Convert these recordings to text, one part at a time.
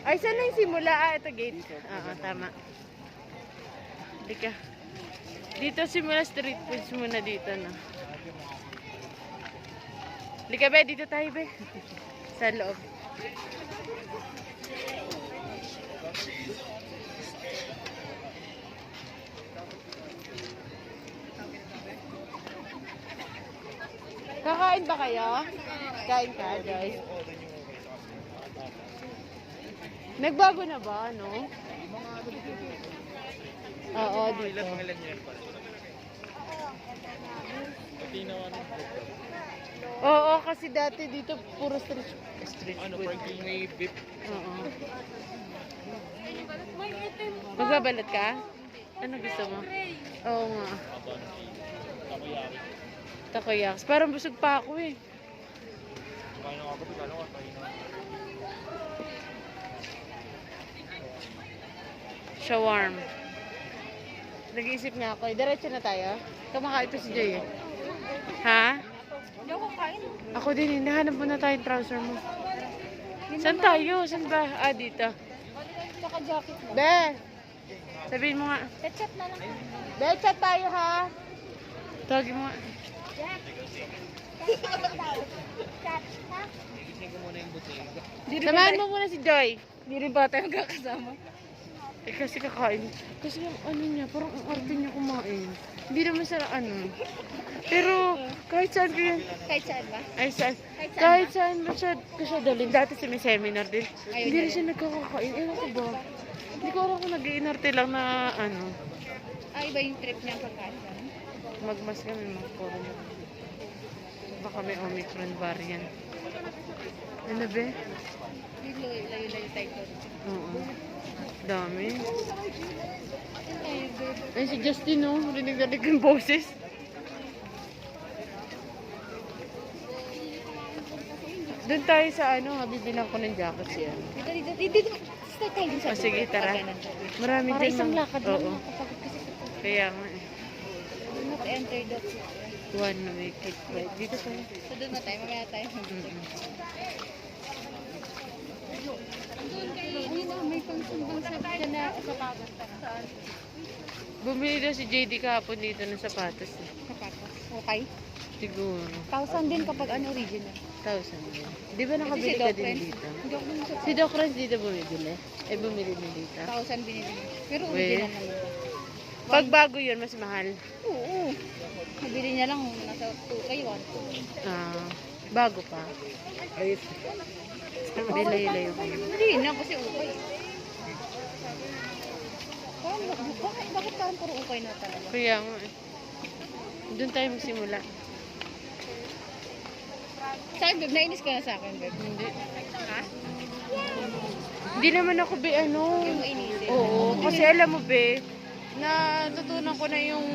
Ay, saan na yung simula? Ah, ito gate. Oo, tama. Halika. Dito simula street foods muna dito, no? Halika, be. Dito tayo, be. Sa loob. Kakain ba kayo? Kain ka, guys. Nagbago na ba, no? Oo, dito. Oo, kasi dati dito puro street Ano, food. parking may beef. Oo. Magbabalot ka? Ano gusto mo? Oo nga. Takoyaks. Parang busog pa ako eh. Kaya nga ako, tigalo ka tayo na. Shawarm. Nag-iisip nga ako eh. Diretso na tayo. Kumakain ito si Joy eh. Ha? Hindi ako kain. Ako din eh. Nahanap mo na tayong trouser mo. Saan tayo? Saan ba? Ah, dito. Tsaka jacket mo. Be! Sabihin mo nga. Chat na lang. Be, chat tayo ha. Tawagin mo nga. Chat, ha? Igising ko muna yung buting. Samahan mo muna si Joy. Hindi rin ba tayo magkakasama? Eh kasi kakain. Kasi yung ano niya, parang ang arte niya kumain. Hindi naman sa ano. Pero kahit saan ko yun. Kahit saan ba? Ay saan. Kahit Kahit saan ba siya dalhin. Dati sa may seminar din. Ayaw Hindi rin niya siya nagkakakain. Ewan ko ba? Hindi ko alam kung nag-iinarte lang na ano. Ay, iba yung trip niya pagkain. Magmas kami mga puro. Baka may Omicron variant. Ano be? Yung layo-layo tayo ko. Oo. Dami. Ay, babe. Ay si Justin no. Rinig-rinig yung boses. Doon tayo sa ano, bibilang ko ng jacket siya. Dito. Start tayo din sa O sige, tara. Marami Para din. isang lakad lang. Oo. Nakapagod kasi ko. Kaya nga eh. Do not enter that. One wicket right. Dito tayo. So doon na tayo. Mamaya tayo. Doon kayo. Ayun na, may pangsumbang sa sapatos. Saan? Bumili daw si JD kahapon dito ng sapatos. Eh. Sapatos. Okay. Siguro. 1,000 din kapag ano original. 1,000. Di ba nakabili ka din dito? Hindi ako dun sa Si Doc Renz dito bumibili. Eh bumili din dito. 1,000 binili niya. Pero Weh. original naman. Pag bago yun, mas mahal. Oo. Nabili niya lang nasa 2K, 1,2. Ah, bago pa. Ayos. Layo-layo ko. Hindi na kasi ukay. Bakit kaan puro ukay na talaga? Kaya nga eh. Doon tayo magsimula. Sa akin, babe, nainis ka na sa akin, babe. Hindi. Ha? Hindi naman ako be ano. Yung inisip. Oo, kasi alam mo be, natutunan ko na yung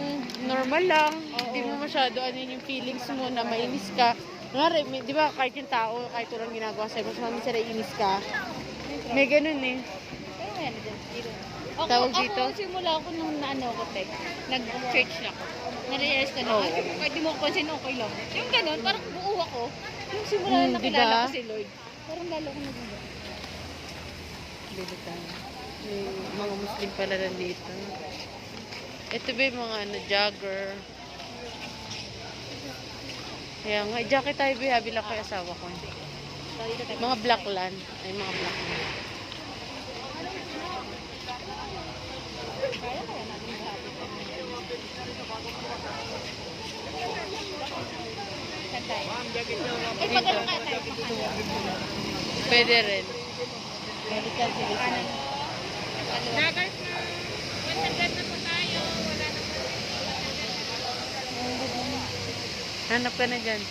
normal lang. Hindi mo masyado ano yung feelings mo na mainis ka. Ngari, di ba kahit yung tao, kahit walang ginagawa sa'yo, mas minsan naiinis ka. May ganun eh. Kaya nga yan dyan. Tawag dito? Ako, simula ako nung naano ko, te. Nag-church na ako. Na-realize ko na, Oo. kahit di mo ko pansin, okay lang. Yung ganun, parang buo ako. Yung simula na nakilala diba? ko si Lord. Parang lalo ko naging Dito tayo. May mga Muslim pala nandito. Ito ba yung mga ano, jogger. Kaya nga, jacket tayo ba? Bilang ko yung asawa ko. Mga black land. Ay, mga black land. kaya kaya natin sabi ko. Saan tayo? Eh, pag ano kaya tayo? Pwede rin. Medical citizen. Dagat na. 100 na po tayo. Wala na po. Hanap ka na dyan.